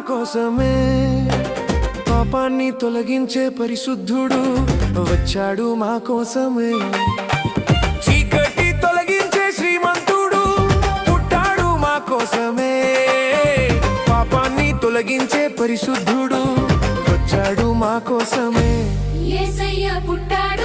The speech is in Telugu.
కోసమే. పాపాన్ని తొలగించే పరిశుద్ధుడు వచ్చాడు మా కోసమే. చీకటి తొలగించే శ్రీమంతుడు పుట్టాడు మా కోసమే. పాపాన్ని తొలగించే పరిశుద్ధుడు వచ్చాడు మా కోసమే. యేసయ్య పుట్టాడు